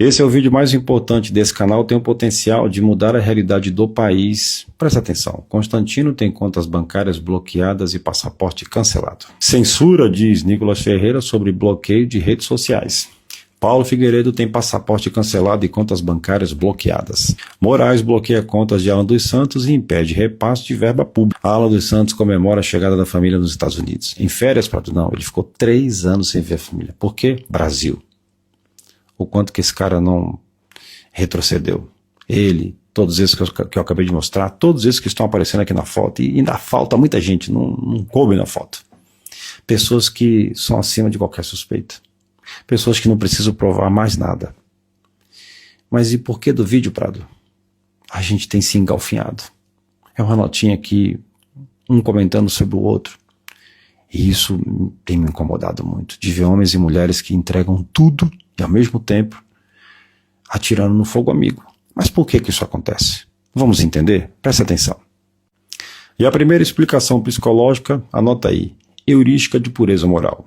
Esse é o vídeo mais importante desse canal, tem o potencial de mudar a realidade do país. Presta atenção, Constantino tem contas bancárias bloqueadas e passaporte cancelado. Censura, diz Nicolas Ferreira, sobre bloqueio de redes sociais. Paulo Figueiredo tem passaporte cancelado e contas bancárias bloqueadas. Moraes bloqueia contas de Alan dos Santos e impede repasse de verba pública. Alan dos Santos comemora a chegada da família nos Estados Unidos. Em férias, Prado? Não, ele ficou 3 anos sem ver a família. Por quê? Brasil. O quanto que esse cara não retrocedeu. Ele, todos esses que eu acabei de mostrar, todos esses que estão aparecendo aqui na foto, e ainda falta muita gente, não coube na foto. Pessoas que são acima de qualquer suspeita. Pessoas que não precisam provar mais nada. Mas e por que do vídeo, Prado? A gente tem se engalfinhado. É uma notinha aqui, um comentando sobre o outro. E isso tem me incomodado muito, de ver homens e mulheres que entregam tudo e ao mesmo tempo atirando no fogo amigo. Mas por que isso acontece? Vamos entender? Presta atenção. E a primeira explicação psicológica, anota aí, heurística de pureza moral.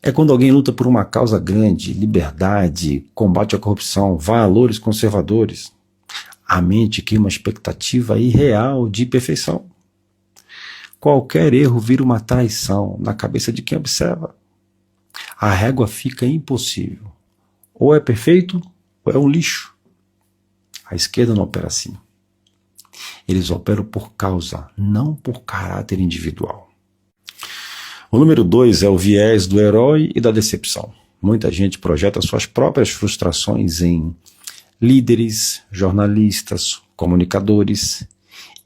É quando alguém luta por uma causa grande, liberdade, combate à corrupção, valores conservadores. A mente cria uma expectativa irreal de perfeição. Qualquer erro vira uma traição na cabeça de quem observa. A régua fica impossível. Ou é perfeito, ou é um lixo. A esquerda não opera assim. Eles operam por causa, não por caráter individual. O número 2 é o viés do herói e da decepção. Muita gente projeta suas próprias frustrações em líderes, jornalistas, comunicadores.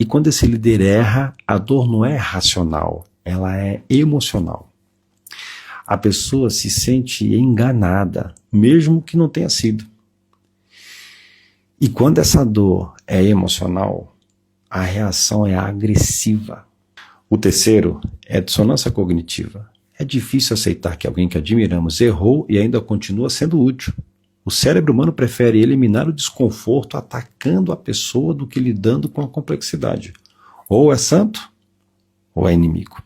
E quando esse líder erra, a dor não é racional, ela é emocional. A pessoa se sente enganada, mesmo que não tenha sido. E quando essa dor é emocional, a reação é agressiva. O terceiro é a dissonância cognitiva. É difícil aceitar que alguém que admiramos errou e ainda continua sendo útil. O cérebro humano prefere eliminar o desconforto atacando a pessoa do que lidando com a complexidade. Ou é santo, ou é inimigo.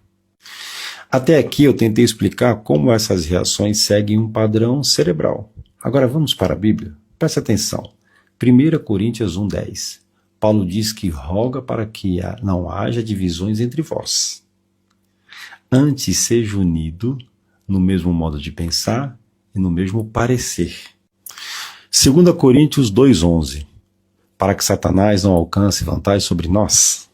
Até aqui eu tentei explicar como essas reações seguem um padrão cerebral. Agora vamos para a Bíblia. Preste atenção. 1 Coríntios 1:10. Paulo diz que roga para que não haja divisões entre vós. Antes seja unido no mesmo modo de pensar e no mesmo parecer. 2 Coríntios 2:11. Para que Satanás não alcance vantagem sobre nós,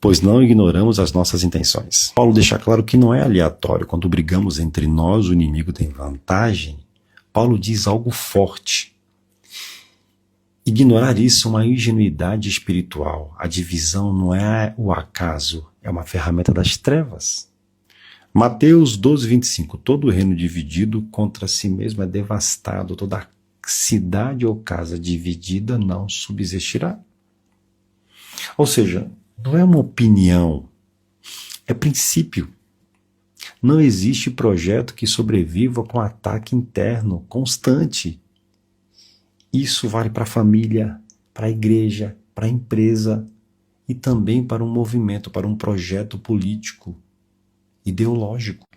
pois não ignoramos as nossas intenções. Paulo deixa claro que não é aleatório. Quando brigamos entre nós, o inimigo tem vantagem. Paulo diz algo forte. Ignorar isso é uma ingenuidade espiritual. A divisão não é o acaso, é uma ferramenta das trevas. Mateus 12:25. Todo reino dividido contra si mesmo é devastado. Toda cidade ou casa dividida não subsistirá. Ou seja, não é uma opinião, é princípio. Não existe projeto que sobreviva com ataque interno constante. Isso vale para a família, para a igreja, para a empresa e também para um movimento, para um projeto político, ideológico.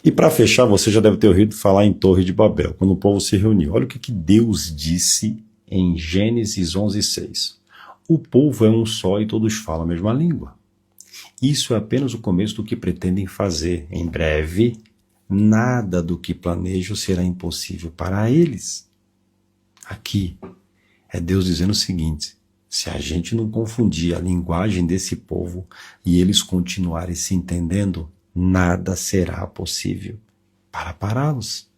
E para fechar, você já deve ter ouvido falar em Torre de Babel, quando o povo se reuniu. Olha o que Deus disse em Gênesis 11:6. O povo é um só e todos falam a mesma língua. Isso é apenas o começo do que pretendem fazer. Em breve, nada do que planejam será impossível para eles. Aqui é Deus dizendo o seguinte: se a gente não confundir a linguagem desse povo e eles continuarem se entendendo, nada será possível para pará-los.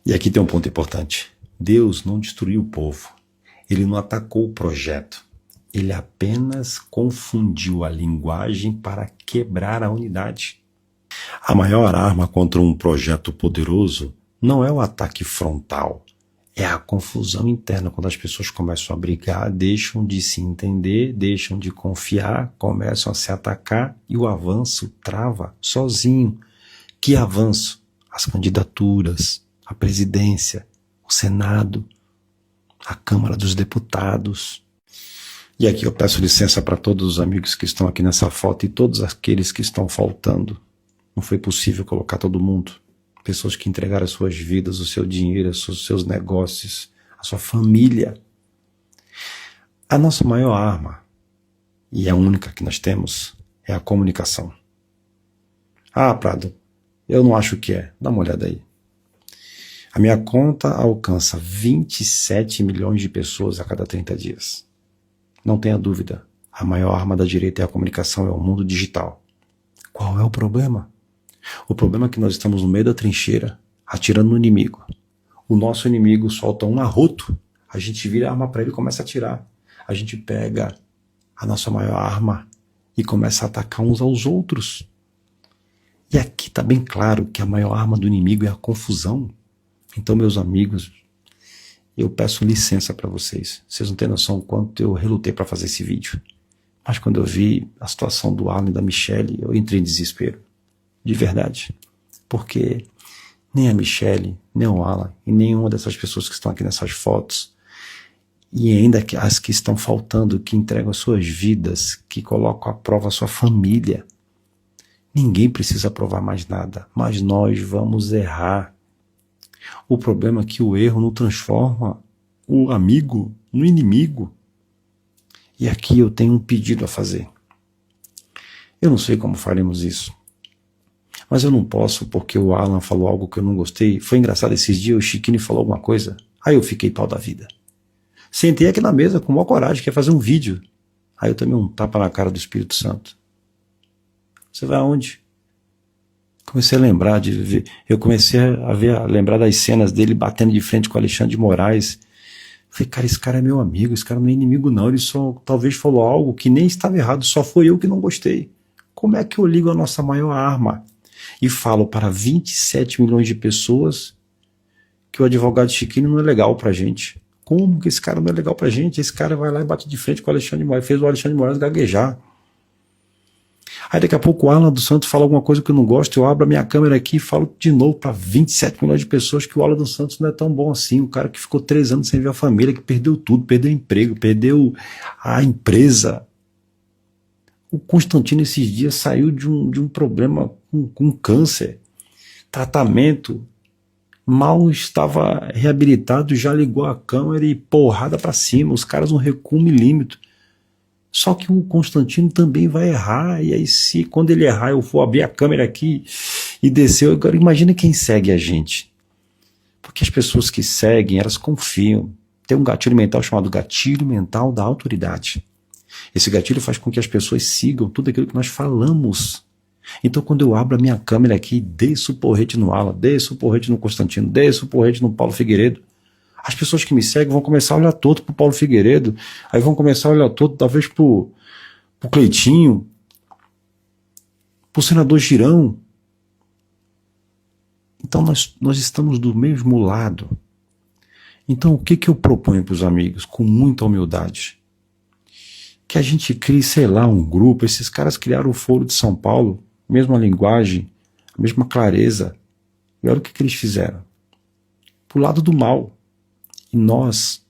E aqui tem um ponto importante. Deus não destruiu o povo. Ele não atacou o projeto. Ele apenas confundiu a linguagem para quebrar a unidade. A maior arma contra um projeto poderoso não é o ataque frontal. É a confusão interna, quando as pessoas começam a brigar, deixam de se entender, deixam de confiar, começam a se atacar e o avanço trava sozinho. Que avanço? As candidaturas, a presidência, o Senado, a Câmara dos Deputados. E aqui eu peço licença para todos os amigos que estão aqui nessa foto e todos aqueles que estão faltando. Não foi possível colocar todo mundo. Pessoas que entregaram as suas vidas, o seu dinheiro, os seus negócios, a sua família. A nossa maior arma, e a única que nós temos, é a comunicação. Ah, Prado, eu não acho que é. Dá uma olhada aí. A minha conta alcança 27 milhões de pessoas a cada 30 dias. Não tenha dúvida, a maior arma da direita é a comunicação, é o mundo digital. Qual é o problema? O problema é que nós estamos no meio da trincheira, atirando no inimigo. O nosso inimigo solta um arroto, a gente vira a arma para ele e começa a atirar. A gente pega a nossa maior arma e começa a atacar uns aos outros. E aqui está bem claro que a maior arma do inimigo é a confusão. Então, meus amigos, eu peço licença para vocês. Vocês não têm noção o quanto eu relutei para fazer esse vídeo. Mas quando eu vi a situação do Alan e da Michelle, eu entrei em desespero. De verdade. Porque nem a Michelle, nem o Alan e nenhuma dessas pessoas que estão aqui nessas fotos, e ainda as que estão faltando, que entregam as suas vidas, que colocam à prova a sua família, ninguém precisa provar mais nada, mas nós vamos errar. O problema é que o erro não transforma o amigo no inimigo. E aqui eu tenho um pedido a fazer. Eu não sei como faremos isso, mas eu não posso porque o Alan falou algo que eu não gostei. Foi engraçado esses dias, o Chiquinho falou alguma coisa, aí eu fiquei pau da vida. Sentei aqui na mesa com maior coragem, quer fazer um vídeo. Aí eu tomei um tapa na cara do Espírito Santo. Você vai aonde? Comecei a lembrar de ver, eu comecei a lembrar das cenas dele batendo de frente com o Alexandre de Moraes. Falei, cara, esse cara é meu amigo, esse cara não é inimigo não, ele só talvez falou algo que nem estava errado, só foi eu que não gostei. Como é que eu ligo a nossa maior arma e falo para 27 milhões de pessoas que o advogado Chiquinho não é legal pra gente? Como que esse cara não é legal pra gente? Esse cara vai lá e bate de frente com o Alexandre de Moraes, fez o Alexandre de Moraes gaguejar. Aí daqui a pouco o Alan dos Santos fala alguma coisa que eu não gosto, eu abro a minha câmera aqui e falo de novo para 27 milhões de pessoas que o Alan dos Santos não é tão bom assim, o cara que ficou 3 anos sem ver a família, que perdeu tudo, perdeu o emprego, perdeu a empresa. O Constantino esses dias saiu de um problema com câncer, tratamento, mal estava reabilitado, já ligou a câmera e porrada para cima, os caras não recuam um milímetro. Só que o Constantino também vai errar, e aí se quando ele errar eu for abrir a câmera aqui e descer, agora imagina quem segue a gente. Porque as pessoas que seguem, elas confiam. Tem um gatilho mental chamado gatilho mental da autoridade. Esse gatilho faz com que as pessoas sigam tudo aquilo que nós falamos. Então quando eu abro a minha câmera aqui, desço o porrete no Alan, desço o porrete no Constantino, desço o porrete no Paulo Figueiredo, as pessoas que me seguem vão começar a olhar todo pro Paulo Figueiredo, aí vão começar a olhar todo talvez pro Cleitinho, pro senador Girão. Então nós estamos do mesmo lado. Então o que eu proponho para os amigos, com muita humildade? Que a gente crie, sei lá, um grupo. Esses caras criaram o Foro de São Paulo, mesma linguagem, a mesma clareza. E olha o que eles fizeram. Pro lado do mal. E nós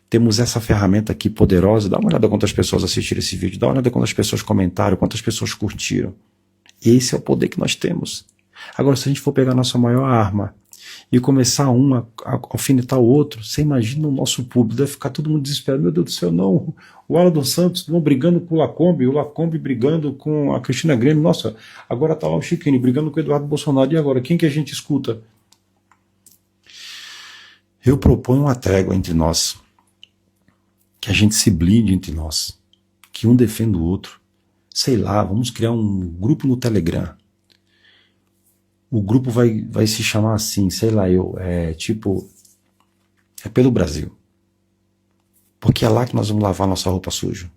temos essa ferramenta aqui poderosa. Dá uma olhada quantas pessoas assistiram esse vídeo, dá uma olhada quantas pessoas comentaram, quantas pessoas curtiram. Esse é o poder que nós temos. Agora, se a gente for pegar a nossa maior arma e começar a alfinetar o outro, você imagina o nosso público, deve ficar todo mundo desesperado. Meu Deus do céu, não, o Alan dos Santos vão brigando com o Lacombe brigando com a Cristina Grêmio, nossa, agora tá lá o Chiquinho brigando com o Eduardo Bolsonaro, e agora, quem que a gente escuta? Eu proponho uma trégua entre nós, que a gente se blinde entre nós, que um defenda o outro. Sei lá, vamos criar um grupo no Telegram. O grupo vai se chamar assim, sei lá, é pelo Brasil. Porque é lá que nós vamos lavar nossa roupa suja.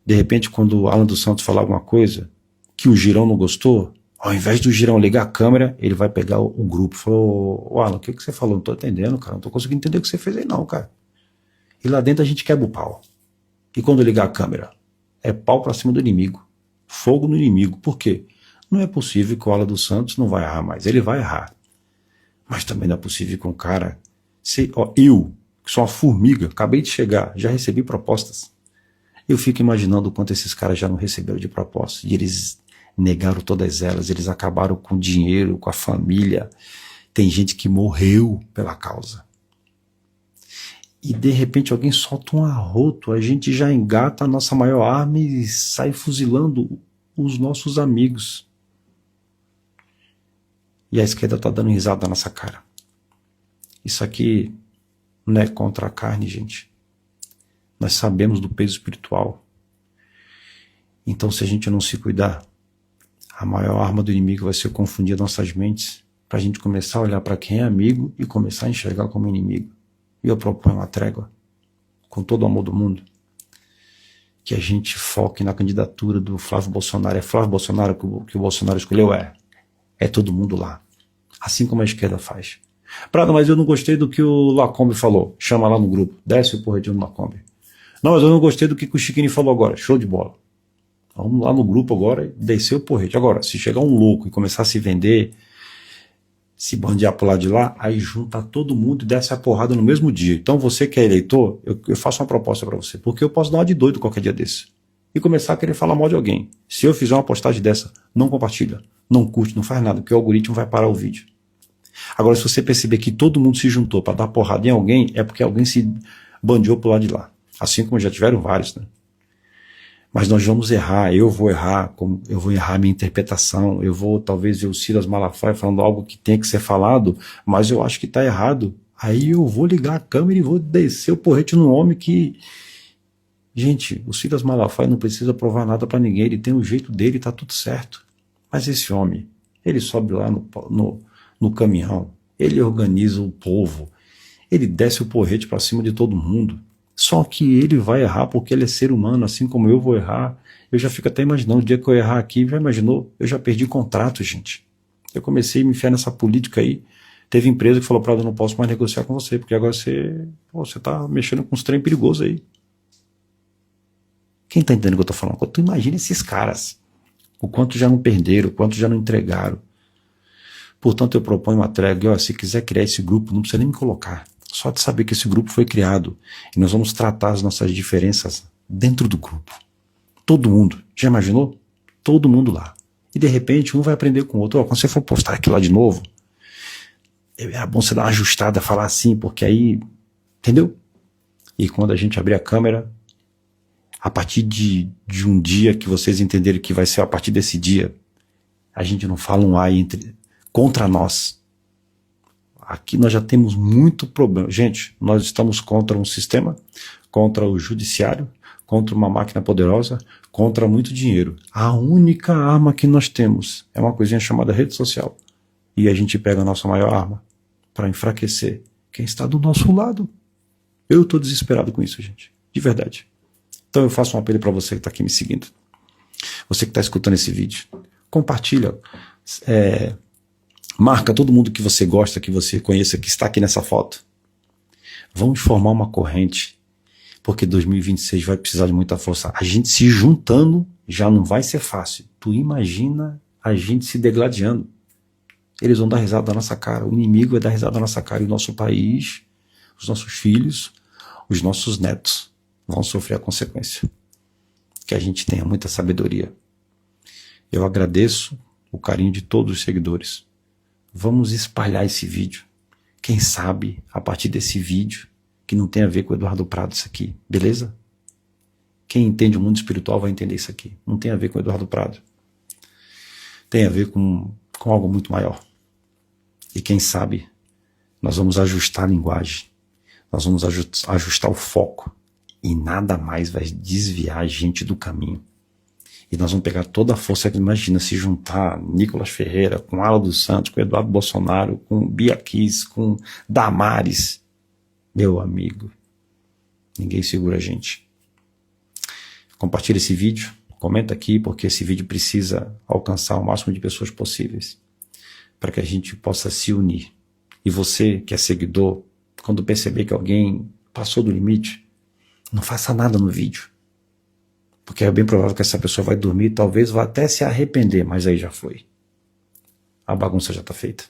De repente, quando o Alan dos Santos falar alguma coisa que o Girão não gostou, ao invés do Girão ligar a câmera, ele vai pegar o grupo e falou, Alan, o que você falou? Não tô entendendo, cara, não tô conseguindo entender o que você fez aí não, cara. E lá dentro a gente quebra o pau. E quando ligar a câmera, é pau pra cima do inimigo. Fogo no inimigo. Por quê? Não é possível que o Alan dos Santos não vai errar mais. Ele vai errar. Mas também não é possível que um cara... eu, que sou uma formiga, acabei de chegar, já recebi propostas. Eu fico imaginando o quanto esses caras já não receberam de propostas. E eles negaram todas elas, eles acabaram com o dinheiro, com a família. Tem gente que morreu pela causa. E de repente alguém solta um arroto, a gente já engata a nossa maior arma e sai fuzilando os nossos amigos. E a esquerda está dando risada na nossa cara. Isso aqui não é contra a carne, gente. Nós sabemos do peso espiritual. Então, se a gente não se cuidar, a maior arma do inimigo vai ser confundir nossas mentes para a gente começar a olhar para quem é amigo e começar a enxergar como inimigo. E eu proponho uma trégua, com todo o amor do mundo, que a gente foque na candidatura do Flávio Bolsonaro. É Flávio Bolsonaro que o Bolsonaro escolheu? É todo mundo lá. Assim como a esquerda faz. Prado, mas eu não gostei do que o Lacombe falou. Chama lá no grupo. Desce o porretinho do Lacombe. Não, mas eu não gostei do que o Chiquini falou agora. Show de bola. Vamos lá no grupo agora e descer o porrete. Agora, se chegar um louco e começar a se vender, se bandear pro lado de lá, aí junta todo mundo e desce a porrada no mesmo dia. Então você que é eleitor, eu faço uma proposta para você. Porque eu posso dar uma de doido qualquer dia desse. E começar a querer falar mal de alguém. Se eu fizer uma postagem dessa, não compartilha, não curte, não faz nada, porque o algoritmo vai parar o vídeo. Agora, se você perceber que todo mundo se juntou para dar porrada em alguém, é porque alguém se bandeou pro lado de lá. Assim como já tiveram vários, né? Mas nós vamos errar, eu vou errar a minha interpretação, eu vou talvez ver o Silas Malafaia falando algo que tem que ser falado, mas eu acho que está errado. Aí eu vou ligar a câmera e vou descer o porrete num homem que... Gente, o Silas Malafaia não precisa provar nada para ninguém, ele tem o jeito dele, tá tudo certo. Mas esse homem, ele sobe lá no caminhão, ele organiza o povo, ele desce o porrete para cima de todo mundo. Só que ele vai errar porque ele é ser humano, assim como eu vou errar. Eu já fico até imaginando, o dia que eu errar aqui, já imaginou? Eu já perdi contrato, gente. Eu comecei a me enfiar nessa política aí. Teve empresa que falou para eu não posso mais negociar com você, porque agora você tá mexendo com uns trem perigosos aí. Quem tá entendendo o que eu tô falando? Tu imagina esses caras. O quanto já não perderam, o quanto já não entregaram. Portanto, eu proponho uma trégua. E, se quiser criar esse grupo, não precisa nem me colocar. Só de saber que esse grupo foi criado. E nós vamos tratar as nossas diferenças dentro do grupo. Todo mundo. Já imaginou? Todo mundo lá. E de repente, um vai aprender com o outro. Quando você for postar aquilo lá de novo, é bom você dar uma ajustada, falar assim, porque aí... Entendeu? E quando a gente abrir a câmera, a partir de um dia que vocês entenderem que vai ser a partir desse dia, a gente não fala um ai contra nós. Aqui nós já temos muito problema. Gente, nós estamos contra um sistema, contra o judiciário, contra uma máquina poderosa, contra muito dinheiro. A única arma que nós temos é uma coisinha chamada rede social. E a gente pega a nossa maior arma para enfraquecer quem está do nosso lado. Eu estou desesperado com isso, gente. De verdade. Então eu faço um apelo para você que está aqui me seguindo. Você que está escutando esse vídeo. Compartilha. Marca todo mundo que você gosta, que você conheça, que está aqui nessa foto. Vamos formar uma corrente, porque 2026 vai precisar de muita força. A gente se juntando já não vai ser fácil. Tu imagina a gente se degladiando. Eles vão dar risada da nossa cara, o inimigo vai dar risada da nossa cara, e o nosso país, os nossos filhos, os nossos netos vão sofrer a consequência. Que a gente tenha muita sabedoria. Eu agradeço o carinho de todos os seguidores. Vamos espalhar esse vídeo. Quem sabe, a partir desse vídeo, que não tem a ver com o Eduardo Prado isso aqui, beleza? Quem entende o mundo espiritual vai entender isso aqui. Não tem a ver com o Eduardo Prado. Tem a ver com algo muito maior. E quem sabe, nós vamos ajustar a linguagem. Nós vamos ajustar o foco. E nada mais vai desviar a gente do caminho. E nós vamos pegar toda a força, imagina, se juntar Nicolas Ferreira, com Ala dos Santos, com Eduardo Bolsonaro, com Bia Kiss, com Damares. Meu amigo, ninguém segura a gente. Compartilha esse vídeo, comenta aqui, porque esse vídeo precisa alcançar o máximo de pessoas possíveis, para que a gente possa se unir. E você que é seguidor, quando perceber que alguém passou do limite, não faça nada no vídeo. Porque é bem provável que essa pessoa vai dormir, talvez vá até se arrepender, mas aí já foi. A bagunça já está feita.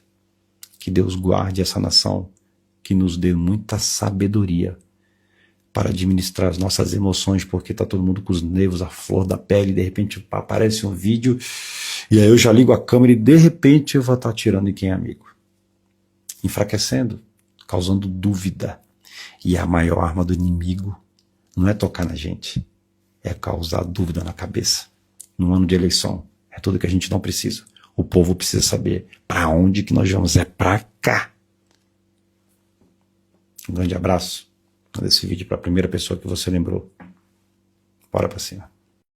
Que Deus guarde essa nação, que nos dê muita sabedoria para administrar as nossas emoções, porque está todo mundo com os nervos à flor da pele, de repente aparece um vídeo E aí eu já ligo a câmera e de repente eu vou estar atirando em quem é amigo. Enfraquecendo, causando dúvida. E a maior arma do inimigo não é tocar na gente, é causar dúvida na cabeça. No ano de eleição, é tudo que a gente não precisa. O povo precisa saber para onde que nós vamos, é para cá. Um grande abraço. Manda esse vídeo para a primeira pessoa que você lembrou. Bora para cima.